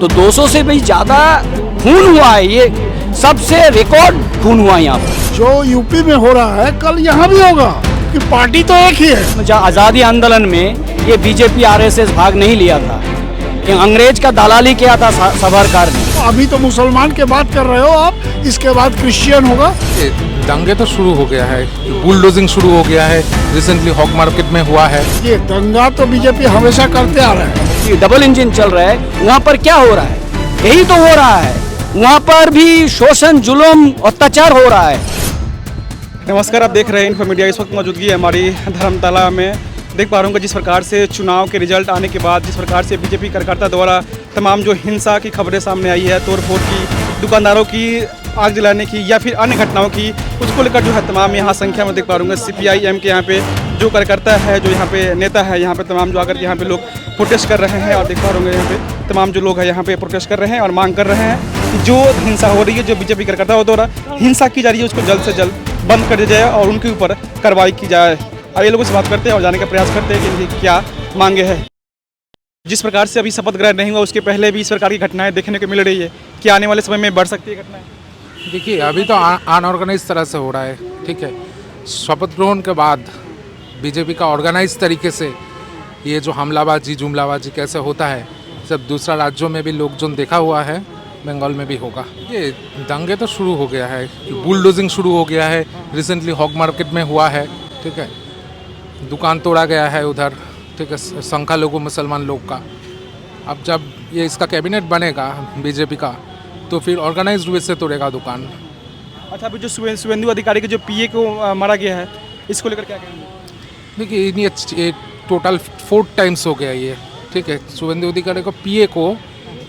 तो 200 से भी ज़्यादा खून हुआ है, ये सबसे रिकॉर्ड खून हुआ यहाँ पर। जो यूपी में हो रहा है कल यहाँ भी होगा, कि पार्टी तो एक ही है। जहाँ आज़ादी आंदोलन में ये बीजेपी आरएसएस भाग नहीं लिया था, ये अंग्रेज का दलाली किया था सावरकर ने। अभी तो मुसलमान के बात कर रहे हो आप, इसके बाद क्रिश्चियन होगा। दंगे तो शुरू हो गया है, बुलडोजिंग शुरू हो गया है, रिसेंटली हॉक मार्केट में हुआ है। ये दंगा तो बीजेपी हमेशा करते आ रहा है। ये डबल इंजन चल रहा है, वहाँ पर क्या हो रहा है? यही तो हो रहा है, वहाँ पर भी शोषण, जुल्म, अत्याचार हो रहा है। नमस्कार, आप देख रहे हैं इन्फो मीडिया। इस वक्त मौजूदगी है हमारी धर्मतला में। देख पा रहा हूँ कि जिस प्रकार से चुनाव के रिजल्ट आने के बाद जिस प्रकार से बीजेपी कार्यकर्ता द्वारा तमाम जो हिंसा की खबरें सामने आई है, तोड़फोड़ की, दुकानदारों की आग जलाने की या फिर अन्य घटनाओं की, उसको लेकर जो है तमाम यहाँ संख्या में देख पा रहा हूँ CPI-M के यहाँ पे जो कार्यकर्ता है, जो यहाँ पे नेता है, यहाँ पे तमाम जो आकर यहाँ पे लोग प्रोटेस्ट कर रहे हैं। और देख पा रहे होंगे यहाँ पे तमाम जो लोग हैं यहाँ पे प्रोटेस्ट कर रहे हैं और मांग कर रहे हैं कि जो हिंसा हो रही है, जो बीजेपी कार्यकर्ताओं द्वारा हिंसा की जा रही है, उसको जल्द से जल्द बंद कर दिया जाए और उनके ऊपर कार्रवाई की जाए। अब ये लोगों से बात करते हैं और जाने का प्रयास करते हैं कि इनकी क्या मांगे हैं। जिस प्रकार से अभी शपथ ग्रहण नहीं हुआ, उसके पहले भी इस प्रकार की घटनाएं देखने को मिल रही है, कि आने वाले समय में बढ़ सकती है घटनाएं? देखिए, अभी तो अनऑर्गेनाइज तरह से हो रहा है, ठीक है। शपथ ग्रहण के बाद बीजेपी का ऑर्गेनाइज तरीके से ये जो हमलाबाजी, जुमलाबाजी कैसे होता है, सब दूसरा राज्यों में भी लोकजन देखा हुआ है, बंगाल में भी होगा। ये दंगे तो शुरू हो गया है, बुलडोजिंग शुरू हो गया है, रिसेंटली हॉक मार्केट में हुआ है, ठीक है। दुकान तोड़ा गया है उधर, ठीक है, संख्या लोगों मुसलमान लोग का। अब जब ये इसका कैबिनेट बनेगा बीजेपी का, तो फिर ऑर्गेनाइज्ड वे से तोड़ेगा दुकान। अच्छा, अभी जो शुभेंदु अधिकारी के जो PA को मारा गया है, इसको लेकर क्या कहेंगे? देखिए, ये टोटल 4 टाइम्स हो गया ये, ठीक है। शुभेंदु अधिकारी को PA को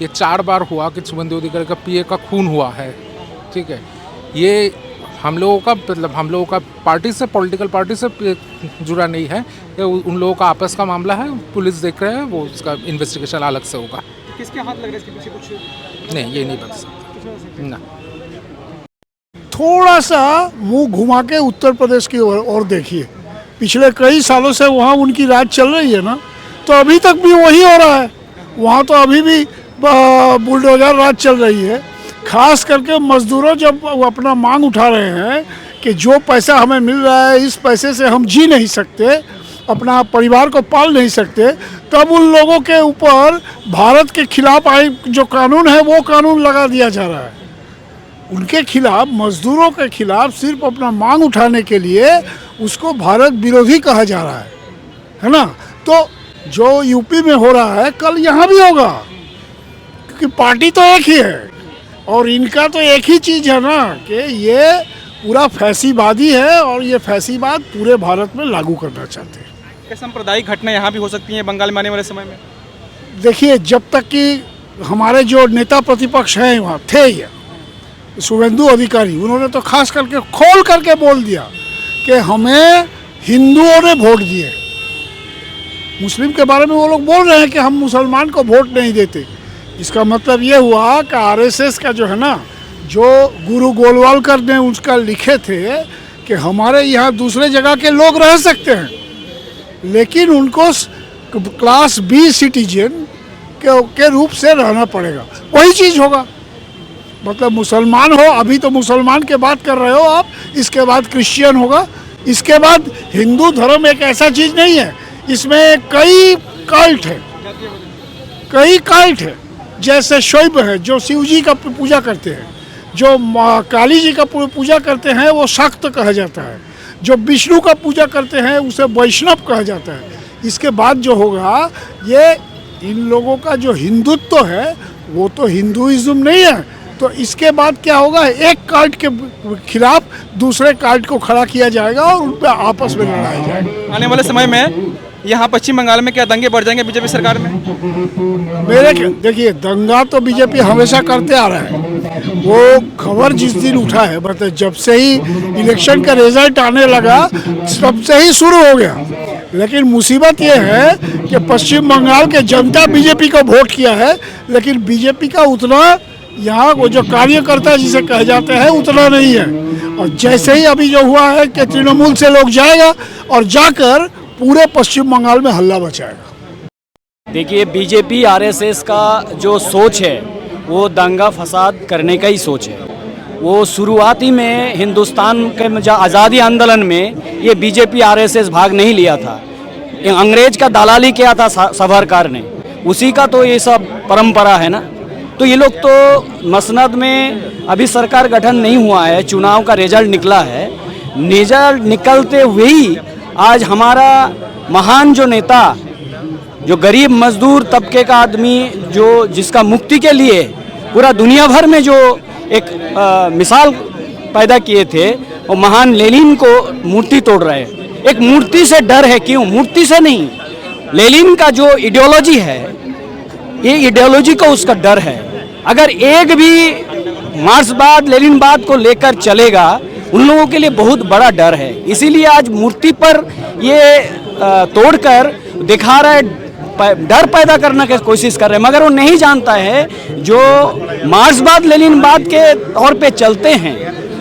ये 4 बार हुआ कि शुभेंदु अधिकारी का PA का खून हुआ है, ठीक है। ये हम लोगों का मतलब हम लोगों का पार्टी से, पॉलिटिकल पार्टी से जुड़ा नहीं है, ये उन लोगों का आपस का मामला है। पुलिस देख रहे हैं, वो उसका इन्वेस्टिगेशन अलग से होगा। किसके हाथ लग रहा है इसके पीछे? कुछ नहीं, ये नहीं बता सकते ना। थोड़ा सा मुंह घुमा के उत्तर प्रदेश की ओर देखिए। पिछले कई सालों से वहाँ उनकी राज चल रही है ना, तो अभी तक भी वही हो रहा है। वहाँ तो अभी भी बुलडोजर राज चल रही है। खास करके मजदूरों जब वो अपना मांग उठा रहे हैं कि जो पैसा हमें मिल रहा है, इस पैसे से हम जी नहीं सकते, अपना परिवार को पाल नहीं सकते, तब उन लोगों के ऊपर भारत के खिलाफ जो कानून है, वो कानून लगा दिया जा रहा है। उनके खिलाफ, मजदूरों के खिलाफ सिर्फ अपना मांग उठाने के लिए उसको भारत विरोधी कहा जा रहा है ना। तो जो यूपी में हो रहा है कल यहाँ भी होगा, क्योंकि पार्टी तो एक ही है और इनका तो एक ही चीज़ है ना कि ये पूरा फैसीवादी है और ये फैसीवाद पूरे भारत में लागू करना चाहते हैं। क्या सांप्रदायिक घटना यहाँ भी हो सकती हैं बंगाल में आने वाले समय में? देखिए, जब तक कि हमारे जो नेता प्रतिपक्ष हैं वहाँ थे, ये शुभेंदु अधिकारी, उन्होंने तो खास करके खोल करके बोल दिया कि हमें हिंदुओं ने वोट दिए। मुस्लिम के बारे में वो लोग बोल रहे हैं कि हम मुसलमान को वोट नहीं देते। इसका मतलब ये हुआ कि RSS का जो है ना, जो गुरु गोलवालकर ने उसका लिखे थे कि हमारे यहाँ दूसरे जगह के लोग रह सकते हैं, लेकिन उनको क्लास B सिटीजन के रूप से रहना पड़ेगा। वही चीज़ होगा, मतलब मुसलमान हो। अभी तो मुसलमान के बात कर रहे हो आप, इसके बाद क्रिश्चियन होगा, इसके बाद हिंदू धर्म एक ऐसा चीज़ नहीं है, इसमें कई कल्ट है, कई कल्ट है। जैसे शैव है, जो शिव जी का पूजा करते हैं, जो काली जी का पूजा करते हैं, वो शाक्त कहा जाता है। जो विष्णु का पूजा करते हैं, उसे वैष्णव कहा जाता है। इसके बाद जो होगा, ये इन लोगों का जो हिंदुत्व है, वो तो हिंदुइज्म नहीं है। तो इसके बाद क्या होगा, एक कास्ट के खिलाफ दूसरे कास्ट को खड़ा किया जाएगा और उन पर आपस में लड़ाया जाएगा। आने वाले समय में यहाँ पश्चिम बंगाल में क्या दंगे बढ़ जाएंगे बीजेपी सरकार में? देखिए, दंगा तो बीजेपी हमेशा करते आ रहा है। वो खबर जिस दिन उठा है, मतलब जब से ही इलेक्शन का रिजल्ट आने लगा, तब से ही शुरू हो गया। लेकिन मुसीबत ये है कि पश्चिम बंगाल के जनता बीजेपी को वोट किया है, लेकिन बीजेपी का उतना यहाँ वो जो कार्यकर्ता जिसे कहे जाते हैं उतना नहीं है। और जैसे ही अभी जो हुआ है कि तृणमूल से लोग जाएगा और जाकर पूरे पश्चिम बंगाल में हल्ला मचाएगा। देखिए बीजेपी आरएसएस का जो सोच है वो दंगा फसाद करने का ही सोच है। वो शुरुआती में हिंदुस्तान के जो आज़ादी आंदोलन में ये बीजेपी आरएसएस भाग नहीं लिया था, ये अंग्रेज का दलाली किया था सावरकर ने, उसी का तो ये सब परंपरा है ना। तो ये लोग तो मसनद में अभी सरकार गठन नहीं हुआ है, चुनाव का रिजल्ट निकला है, रिजल्ट निकलते हुए ही आज हमारा महान जो नेता, जो गरीब मजदूर तबके का आदमी, जो जिसका मुक्ति के लिए पूरा दुनिया भर में जो एक मिसाल पैदा किए थे, वो महान लेनिन को मूर्ति तोड़ रहे हैं। एक मूर्ति से डर है, क्यों? मूर्ति से नहीं, लेनिन का जो आइडियोलॉजी है, ये आइडियोलॉजी को उसका डर है। अगर एक भी मार्क्सवाद लेनिनवाद को लेकर चलेगा, उन लोगों के लिए बहुत बड़ा डर है। इसीलिए आज मूर्ति पर ये तोड़कर दिखा रहा है, डर पैदा करने की कोशिश कर रहे हैं, मगर वो नहीं जानता है जो मार्क्सवाद लेनिनवाद के तौर पे चलते हैं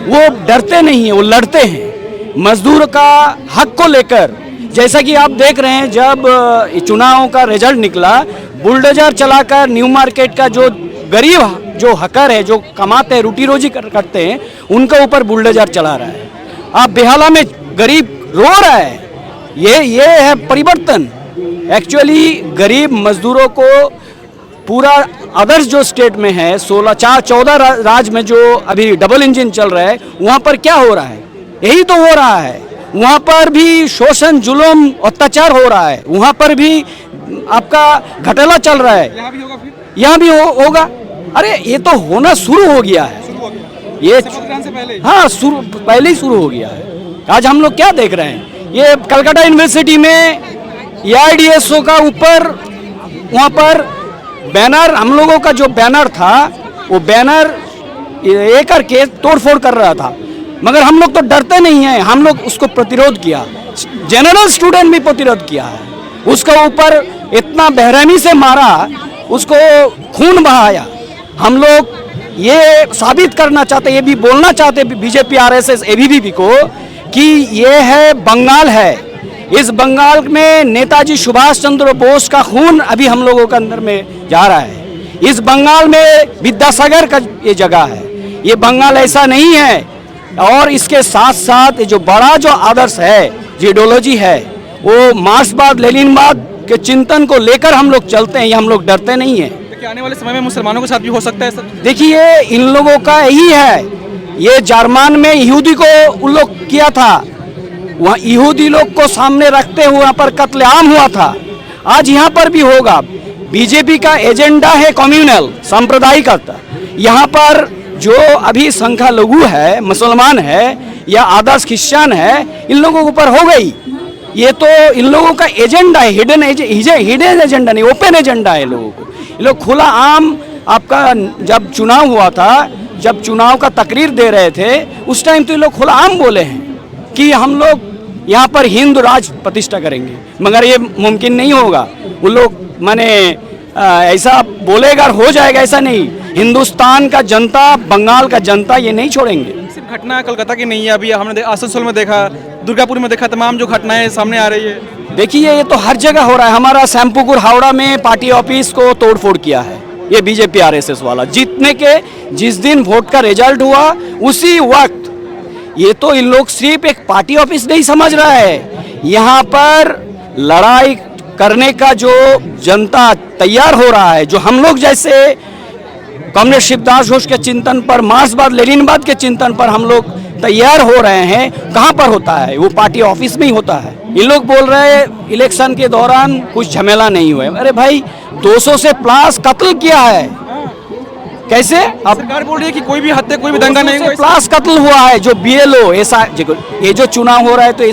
वो डरते नहीं हैं, वो लड़ते हैं मजदूर का हक को लेकर। जैसा कि आप देख रहे हैं, जब चुनाव का रिजल्ट निकला, बुलडोजर चलाकर न्यू मार्केट का जो गरीब जो हकर है, जो कमाते हैं, रोटी रोजी करते हैं, उनके ऊपर बुलडोजर चला रहा है। आप बेहाला में गरीब रो रहा है, ये है परिवर्तन। एक्चुअली गरीब मजदूरों को पूरा अदर्स जो स्टेट में है, 14 राज्य में जो अभी डबल इंजन चल रहा है, वहाँ पर क्या हो रहा है? यही तो हो रहा है। वहाँ पर भी शोषण, जुल्म, अत्याचार हो रहा है, वहाँ पर भी आपका घोटाला चल रहा है, यहाँ भी होगा। अरे ये तो होना शुरू हो गया है, ये हाँ पहले ही शुरू हो गया है। आज हम लोग क्या देख रहे हैं, ये कलकत्ता यूनिवर्सिटी में AIDSO का ऊपर वहाँ पर बैनर, हम लोगों का जो बैनर था, वो बैनर ये करके तोड़फोड़ कर रहा था, मगर हम लोग तो डरते नहीं हैं, हम लोग उसको प्रतिरोध किया। जनरल स्टूडेंट भी प्रतिरोध किया है, उसका ऊपर इतना बेरहमी से मारा, उसको खून बहाया। हम लोग ये साबित करना चाहते, ये भी बोलना चाहते बीजेपी आरएसएस ABVP को कि ये है बंगाल है, इस बंगाल में नेताजी सुभाष चंद्र बोस का खून अभी हम लोगों के अंदर में जा रहा है। इस बंगाल में विद्यासागर का ये जगह है, ये बंगाल ऐसा नहीं है। और इसके साथ साथ जो बड़ा जो आदर्श है, जो आइडियोलॉजी है, वो मार्क्सवाद लेनिनवाद के चिंतन को लेकर हम लोग चलते हैं, ये हम लोग डरते नहीं हैं। तो आने वाले समय में मुसलमानों के साथ भी हो सकता है सब? देखिए इन लोगों का यही है, ये जर्मन में यहूदी को उन लोग किया था, वहाँ यहूदी लोग को सामने रखते हुए वहाँ पर कत्लेआम हुआ था, आज यहाँ पर भी होगा। बीजेपी का एजेंडा है कम्युनल, सांप्रदायिक। यहाँ पर जो अभी संख्या लघु है, मुसलमान है या आदर्श क्रिश्चियन है, इन लोगों के ऊपर हो गई। ये तो इन लोगों का एजेंडा है, हिडन एजेंडा नहीं, ओपन एजेंडा है लोगों को। ये लोग खुला आम, आपका जब चुनाव हुआ था, जब चुनाव का तकरीर दे रहे थे, उस टाइम तो ये लोग खुला आम बोले हैं कि हम लोग यहाँ पर हिंदू राज प्रतिष्ठा करेंगे, मगर ये मुमकिन नहीं होगा। वो लोग माने ऐसा बोलेगा हो जाएगा, ऐसा नहीं। हिंदुस्तान का जनता, बंगाल का जनता ये नहीं छोड़ेंगे। सिर्फ घटना कलकत्ता की नहीं है, अभी हमने आसनसोल में देखा, दुर्गापुर में देखा, तमाम जो घटनाएं सामने आ रही है। देखिए ये तो हर जगह हो रहा है। हमारा शैम्पूपुर हावड़ा में पार्टी ऑफिस को तोड़फोड़ किया है ये बीजेपी आरएसएस वाला। जीतने के जिस दिन वोट का रिजल्ट हुआ उसी वक्त, ये तो इन लोग सिर्फ एक पार्टी ऑफिस नहीं समझ रहा है, यहाँ पर लड़ाई करने का जो जनता तैयार हो रहा है, जो हम लोग जैसे कम्युनिस्ट शिवदास घोष के चिंतन पर, मार्क्सवाद लेनिनवाद के चिंतन पर हम लोग तैयार हो रहे हैं, कहाँ पर होता है? वो पार्टी ऑफिस में ही होता है। ये लोग बोल रहे हैं इलेक्शन के दौरान कुछ झमेला नहीं हुआ। अरे भाई 200 से प्लस कत्ल किया है, कैसे? अब सरकार बोल रही है कि कोई भी हत्या, कोई भी दंगा नहीं हुआ, प्लस कत्ल हुआ है। जो BLO ये जो चुनाव हो रहा है, तो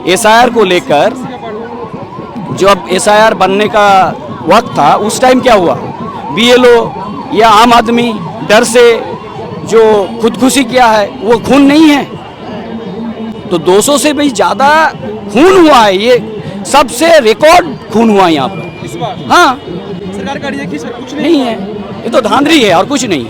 SIR को लेकर जब SIR बनने का वक्त था, उस टाइम क्या हुआ? BLO या आम आदमी डर से जो खुदकुशी किया है, वो खून नहीं है। तो 200 से भी ज़्यादा खून हुआ है, ये सबसे रिकॉर्ड खून हुआ यहाँ पर इस बार। हाँ, सरकार कह रही है कि कुछ नहीं है, ये तो धांधली है और कुछ नहीं।